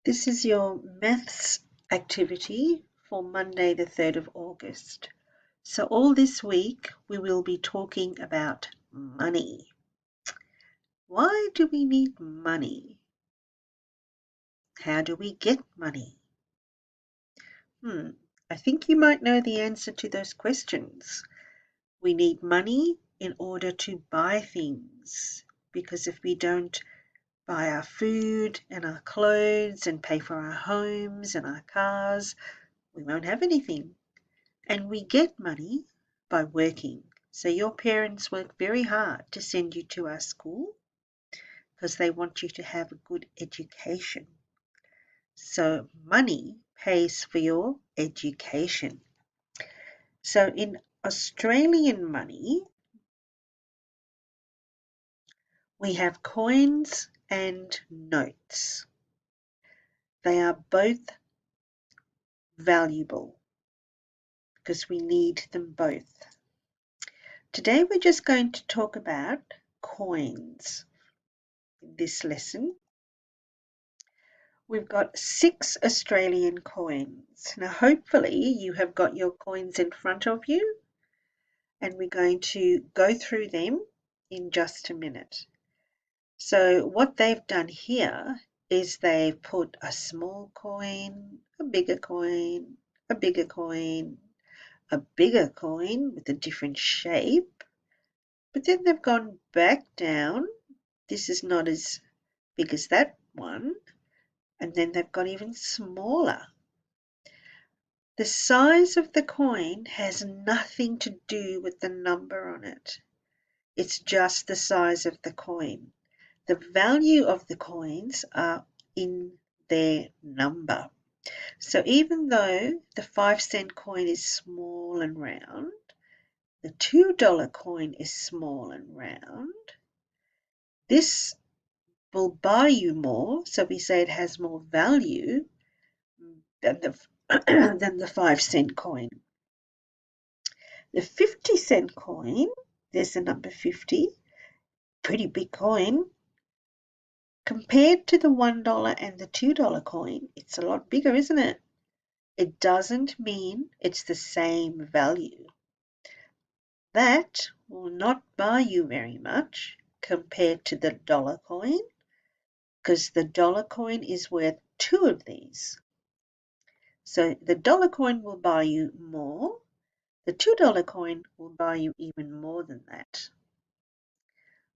This is your maths activity for Monday the 3rd of August. So all this week we will be talking about money. Why do we need money? How do we get money? I think you might know the answer to those questions. We need money in order to buy things because if we don't buy our food and our clothes and pay for our homes and our cars, we won't have anything. And we get money by working. So your parents work very hard to send you to our school because they want you to have a good education. So money pays for your education. So in Australian money, we have coins and notes. They are both valuable because we need them both. Today we're just going to talk about coins in this lesson. We've got 6 Australian coins. Now hopefully you have got your coins in front of you and we're going to go through them in just a minute. So what they've done here is they've put a small coin, a bigger coin, a bigger coin, a bigger coin with a different shape, but then they've gone back down. This is not as big as that one. And then they've got even smaller. The size of the coin has nothing to do with the number on it. It's just the size of the coin. The value of the coins are in their number. So even though the 5-cent coin is small and round, the $2 coin is small and round, this will buy you more. So we say it has more value than the 5-cent coin. The 50-cent coin, there's the number 50, pretty big coin. Compared to the $1 and the $2 coin, it's a lot bigger, isn't it? It doesn't mean it's the same value. That will not buy you very much compared to the dollar coin because the dollar coin is worth 2 of these. So the dollar coin will buy you more. The $2 coin will buy you even more than that.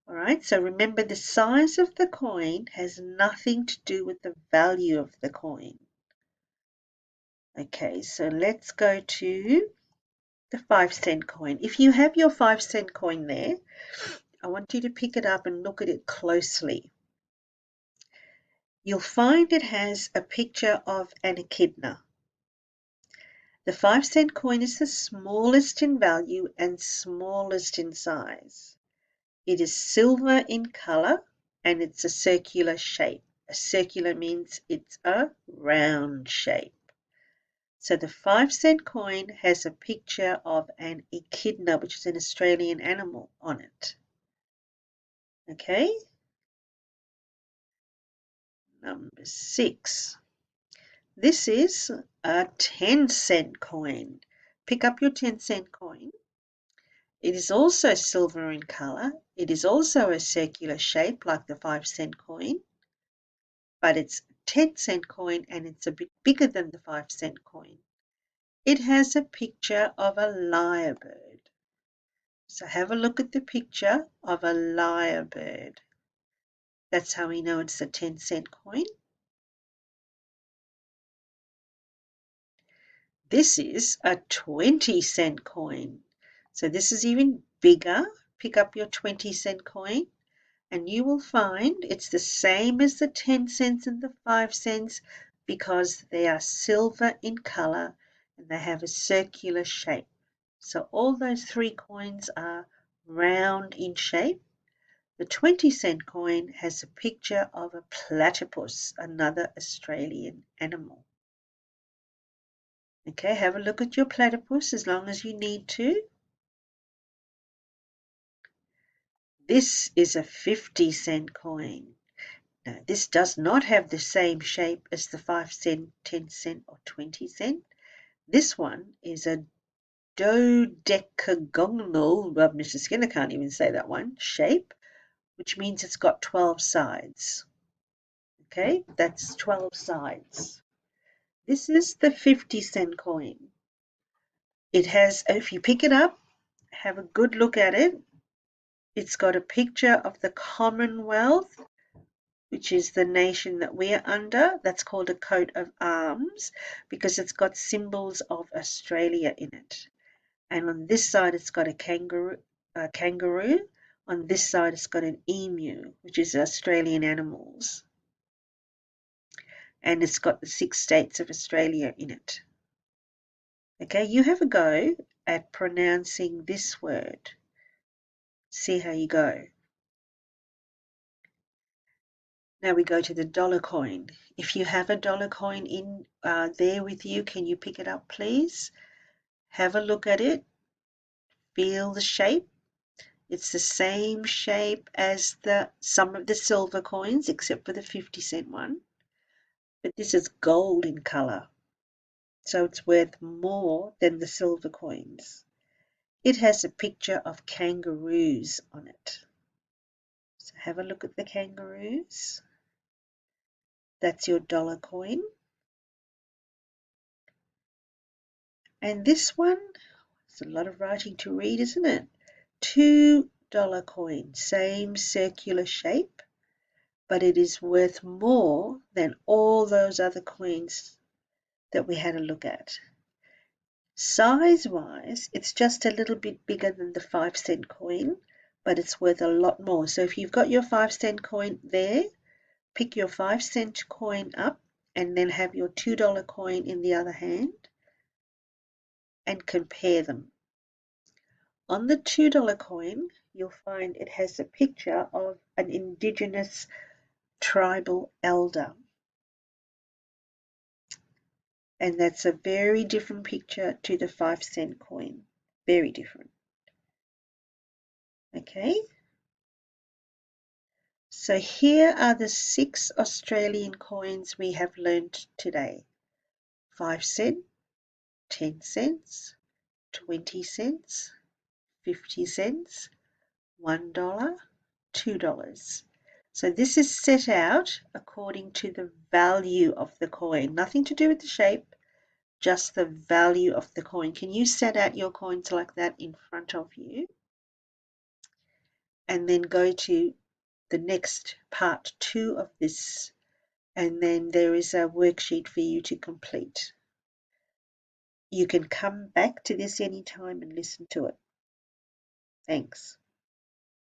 All right, so remember the size of the coin has nothing to do with the value of the coin. Okay, so let's go to the 5-cent coin. If you have your 5-cent coin there, I want you to pick it up and look at it closely. You'll find it has a picture of an echidna. The 5-cent coin is the smallest in value and smallest in size. It is silver in color and it's a circular shape. A circular means it's a round shape. So the 5-cent coin has a picture of an echidna, which is an Australian animal, on it. Okay? Number 6. This is a 10-cent coin. Pick up your 10-cent coin. It is also silver in color. It is also a circular shape like the 5-cent coin, but it's a 10-cent coin and it's a bit bigger than the 5-cent coin. It has a picture of a lyrebird. So have a look at the picture of a lyrebird. That's how we know it's a 10-cent coin. This is a 20-cent coin. So this is even bigger. Pick up your 20-cent coin and you will find it's the same as the 10 cents and the 5 cents because they are silver in color and they have a circular shape. So all those 3 coins are round in shape. The 20-cent coin has a picture of a platypus, another Australian animal. Okay, have a look at your platypus as long as you need to. This is a 50-cent coin. Now, this does not have the same shape as the 5 cent, 10 cent, or 20 cent. This one is a dodecagonal, well, Mr. Skinner can't even say that one, shape, which means it's got 12 sides. Okay, that's 12 sides. This is the 50-cent coin. It has, if you pick it up, have a good look at it. It's got a picture of the Commonwealth, which is the nation that we're under. That's called a coat of arms because it's got symbols of Australia in it. And on this side, it's got a kangaroo. On this side, it's got an emu, which is Australian animals. And it's got the 6 states of Australia in it. Okay, you have a go at pronouncing this word. See how you go. Now we go to the dollar coin. If you have a dollar coin in there with you, can you pick it up, please? Have a look at it. Feel the shape. It's the same shape as some of the silver coins, except for the 50-cent one. But this is gold in color, so it's worth more than the silver coins. It has a picture of kangaroos on it. So have a look at the kangaroos. That's your dollar coin. And this one, it's a lot of writing to read, isn't it? $2 coin, same circular shape, but it is worth more than all those other coins that we had a look at. Size-wise, it's just a little bit bigger than the 5-cent coin, but it's worth a lot more. So if you've got your 5-cent coin there, pick your 5-cent coin up and then have your $2 coin in the other hand and compare them. On the $2 coin, you'll find it has a picture of an indigenous tribal elder. And that's a very different picture to the 5-cent coin. Very different. Okay? So here are the 6 Australian coins we have learned today. 5 cent, 10 cents, 20 cents, 50 cents, $1, $2. So this is set out according to the value of the coin. Nothing to do with the shape, just the value of the coin. Can you set out your coins like that in front of you? And then go to the next part 2 of this, and then there is a worksheet for you to complete. You can come back to this anytime and listen to it. Thanks.